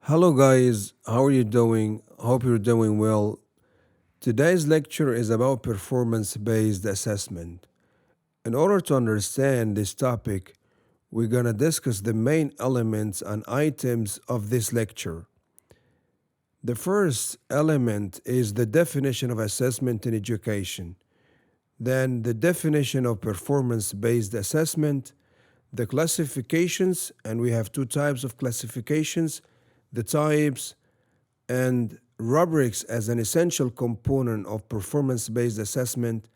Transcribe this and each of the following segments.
Hello, guys. How are you doing? Hope you're doing well. Today's lecture is about performance based assessment. In order to understand this topic, we're going to discuss the main elements and items of this lecture. The first element is the definition of assessment in education, then the definition of performance based assessment, the classifications, and we have two types of classifications, the types, and rubrics as an essential component of performance based assessment,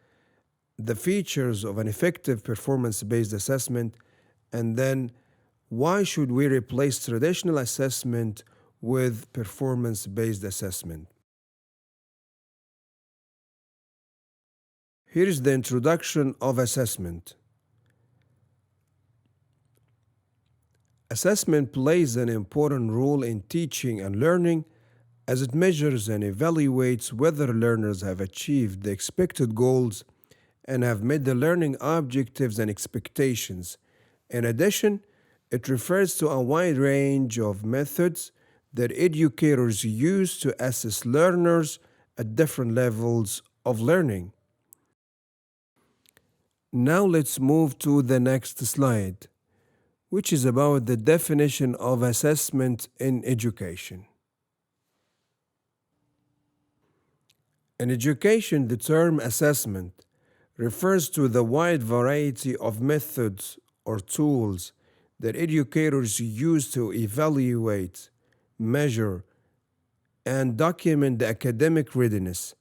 the features of an effective performance based assessment, and then why should we replace traditional assessment with performance based assessment. Here is the introduction of assessment. Assessment plays an important role in teaching and learning as it measures and evaluates whether learners have achieved the expected goals and have met the learning objectives and expectations. In addition, it refers to a wide range of methods that educators use to assess learners at different levels of learning. Now let's move to the next slide, which is about the definition of assessment in education. In education, the term assessment refers to the wide variety of methods or tools that educators use to evaluate, measure, and document the academic readiness,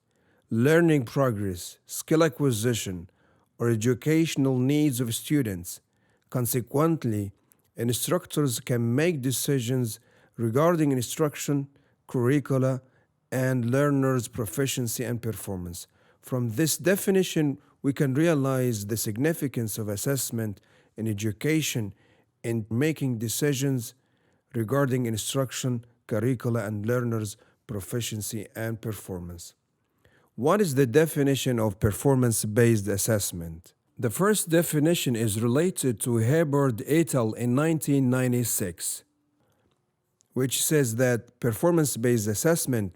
learning progress, skill acquisition, or educational needs of students. Consequently, instructors can make decisions regarding instruction, curricula, and learners' proficiency and performance. From this definition, we can realize the significance of assessment in education in making decisions regarding instruction, curricula, and learners' proficiency and performance. What is the definition of performance-based assessment? The first definition is related to Hebert et al. In 1996, which says that performance-based assessment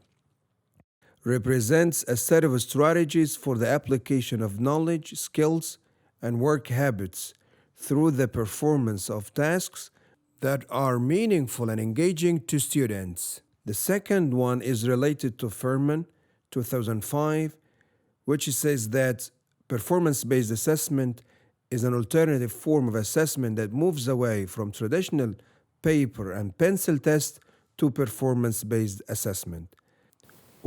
represents a set of strategies for the application of knowledge, skills, and work habits through the performance of tasks that are meaningful and engaging to students. The second one is related to Furman, 2005, which says that performance-based assessment is an alternative form of assessment that moves away from traditional paper and pencil tests to performance-based assessment.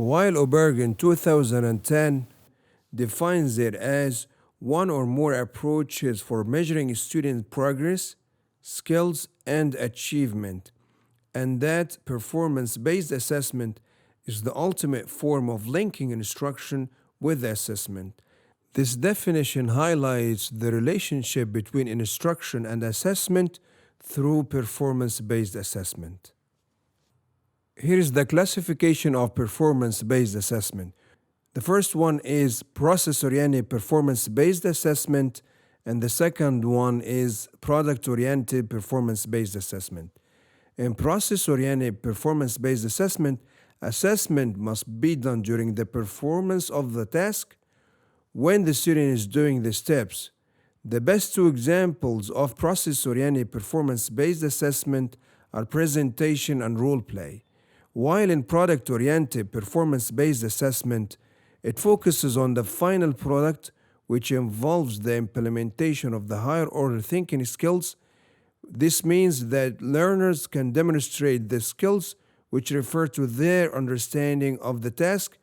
While Oberg in 2010 defines it as one or more approaches for measuring student progress, skills, and achievement, and that performance-based assessment is the ultimate form of linking instruction with assessment. This definition highlights the relationship between instruction and assessment through performance-based assessment. Here is the classification of performance-based assessment. The first one is process-oriented performance-based assessment, and the second one is product-oriented performance-based assessment. In process-oriented performance-based assessment, assessment must be done during the performance of the task when the student is doing the steps. The best two examples of process-oriented performance-based assessment are presentation and role play. While in product-oriented performance-based assessment, it focuses on the final product, which involves the implementation of the higher order thinking skills. This means that learners can demonstrate the skills which refer to their understanding of the task.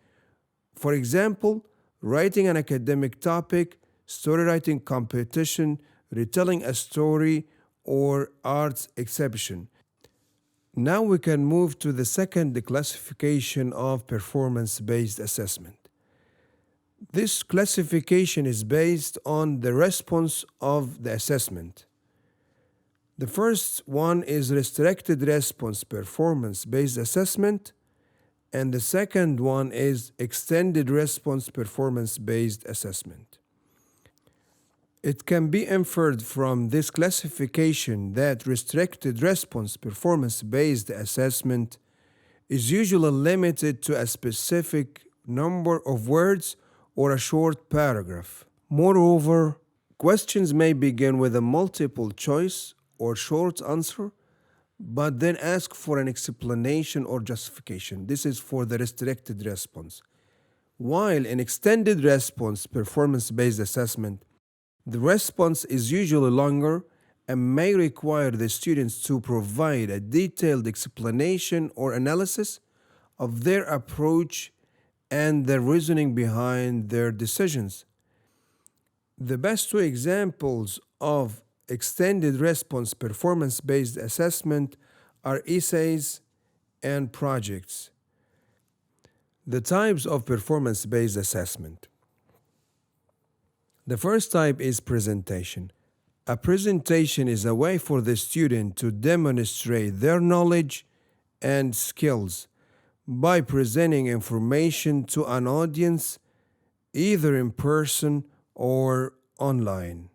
For example, writing an academic topic, story writing competition, retelling a story, or arts exhibition. Now we can move to the second classification of performance-based assessment. This classification is based on the response of the assessment. The first one is restricted response performance based assessment, and the second one is extended response performance based assessment. It can be inferred from this classification that restricted response performance based assessment is usually limited to a specific number of words or a short paragraph. Moreover, questions may begin with a multiple choice or short answer, but then ask for an explanation or justification. This is for the restricted response. While in extended response performance based assessment, the response is usually longer and may require the students to provide a detailed explanation or analysis of their approach and the reasoning behind their decisions. The best two examples of extended response performance based assessment are essays and projects. The types of performance based assessment. The first type is presentation. A presentation is a way for the student to demonstrate their knowledge and skills by presenting information to an audience either in person or online.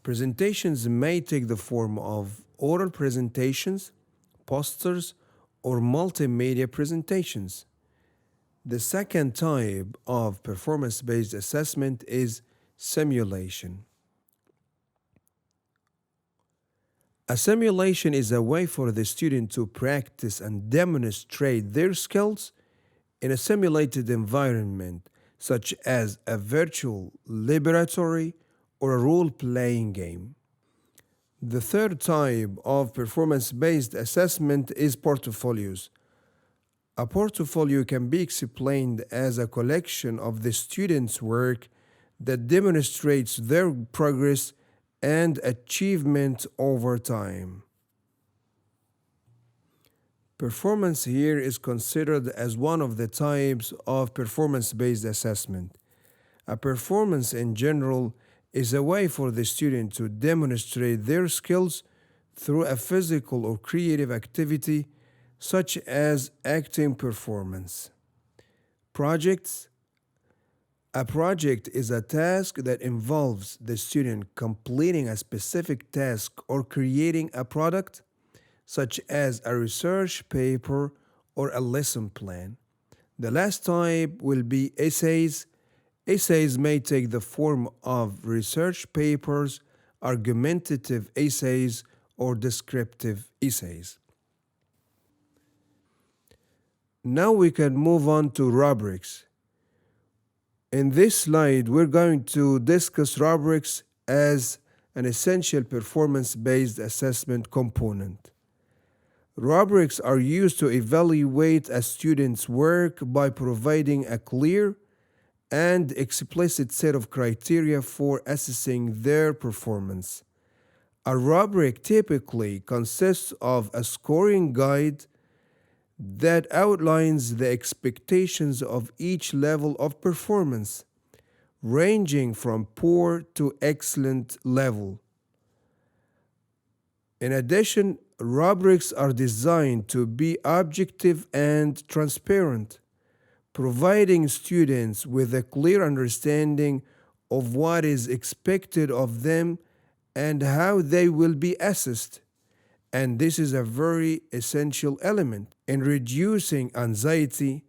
Presentations may take the form of oral presentations, posters, or multimedia presentations. The second type of performance-based assessment is simulation. A simulation is a way for the student to practice and demonstrate their skills in a simulated environment, such as a virtual laboratory or a role-playing game. The third type of performance-based assessment is portfolios. A portfolio can be explained as a collection of the student's work that demonstrates their progress and achievement over time. Performance here is considered as one of the types of performance-based assessment. A performance in general is a way for the student to demonstrate their skills through a physical or creative activity such as acting performance. Projects. A project is a task that involves the student completing a specific task or creating a product, such as a research paper or a lesson plan. The last type will be essays. Essays may take the form of research papers, argumentative essays, or descriptive essays. Now we can move on to rubrics. In this slide, we're going to discuss rubrics as an essential performance-based assessment component. Rubrics are used to evaluate a student's work by providing a clear and explicit set of criteria for assessing their performance. A rubric typically consists of a scoring guide that outlines the expectations of each level of performance, ranging from poor to excellent level. In addition, rubrics are designed to be objective and transparent, providing students with a clear understanding of what is expected of them and how they will be assessed. And this is a very essential element in reducing anxiety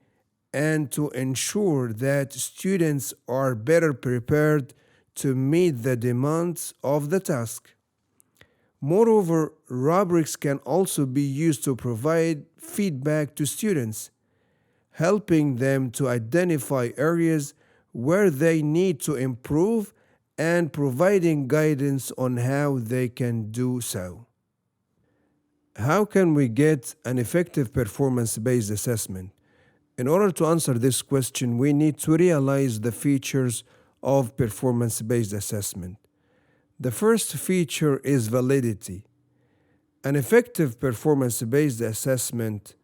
and to ensure that students are better prepared to meet the demands of the task. Moreover, rubrics can also be used to provide feedback to students, helping them to identify areas where they need to improve and providing guidance on how they can do so. How can we get an effective performance-based assessment? In order to answer this question, we need to realize the features of performance-based assessment. The first feature is validity. An effective performance-based assessment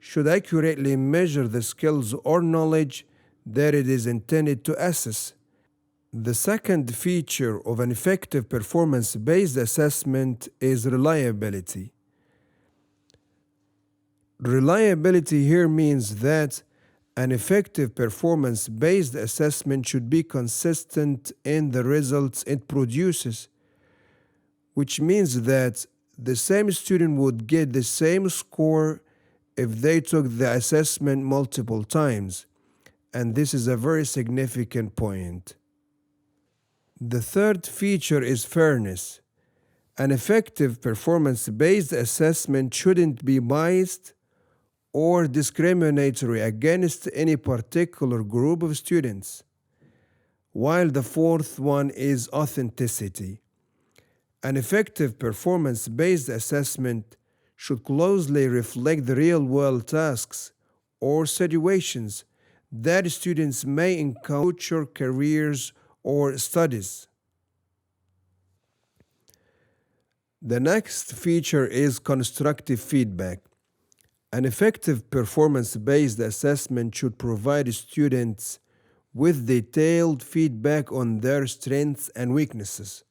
should accurately measure the skills or knowledge that it is intended to assess. The second feature of an effective performance-based assessment is reliability. Reliability here means that an effective performance-based assessment should be consistent in the results it produces, which means that the same student would get the same score if they took the assessment multiple times, and this is a very significant point. The third feature is fairness. An effective performance-based assessment shouldn't be biased or discriminatory against any particular group of students. While the fourth one is authenticity. An effective performance-based assessment should closely reflect the real-world tasks or situations that students may encounter in future careers or studies. The next feature is constructive feedback. An effective performance-based assessment should provide students with detailed feedback on their strengths and weaknesses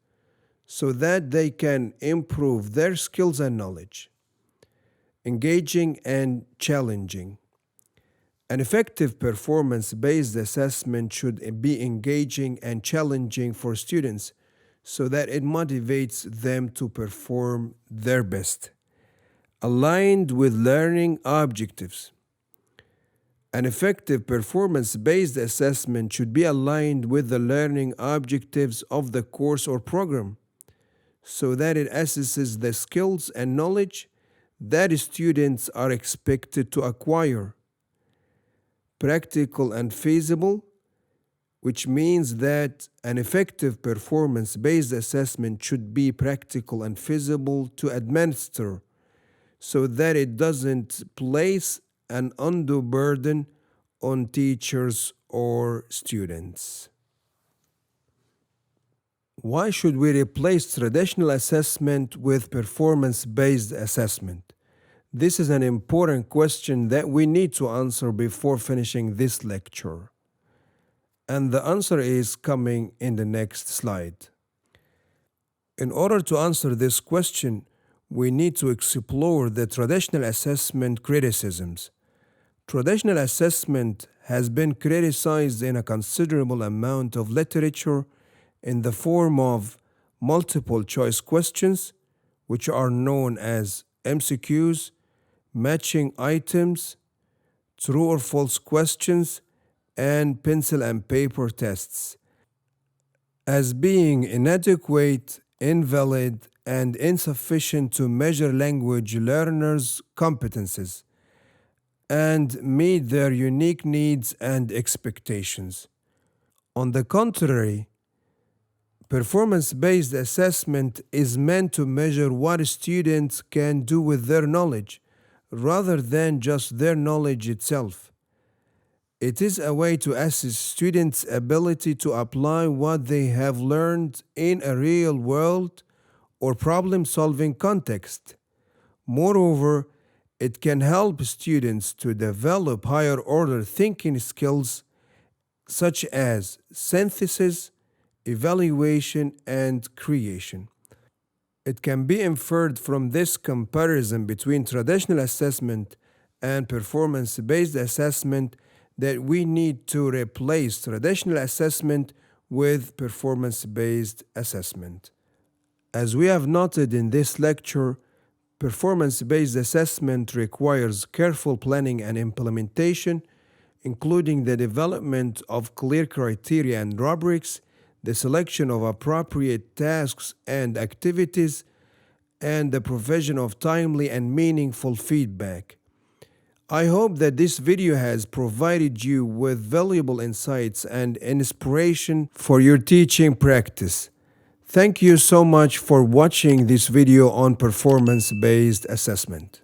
so that they can improve their skills and knowledge. Engaging and challenging. An effective performance-based assessment should be engaging and challenging for students so that it motivates them to perform their best. Aligned with learning objectives. An effective performance-based assessment should be aligned with the learning objectives of the course or program so that it assesses the skills and knowledge that students are expected to acquire. Practical and feasible, which means that an effective performance-based assessment should be practical and feasible to administer so that it doesn't place an undue burden on teachers or students. Why should we replace traditional assessment with performance-based assessment? This is an important question that we need to answer before finishing this lecture. And the answer is coming in the next slide. In order to answer this question, we need to explore the traditional assessment criticisms. Traditional assessment has been criticized in a considerable amount of literature in the form of multiple choice questions, which are known as MCQs, matching items, true or false questions, and pencil and paper tests, as being inadequate, invalid, and insufficient to measure language learners' competences and meet their unique needs and expectations. On the contrary, performance-based assessment is meant to measure what students can do with their knowledge, rather than just their knowledge itself. It is a way to assess students' ability to apply what they have learned in a real-world or problem-solving context. Moreover, it can help students to develop higher-order thinking skills such as synthesis, evaluation, and creation. It can be inferred from this comparison between traditional assessment and performance-based assessment that we need to replace traditional assessment with performance-based assessment. As we have noted in this lecture, performance-based assessment requires careful planning and implementation, including the development of clear criteria and rubrics, the selection of appropriate tasks and activities, and the provision of timely and meaningful feedback. I hope that this video has provided you with valuable insights and inspiration for your teaching practice. Thank you so much for watching this video on performance-based assessment.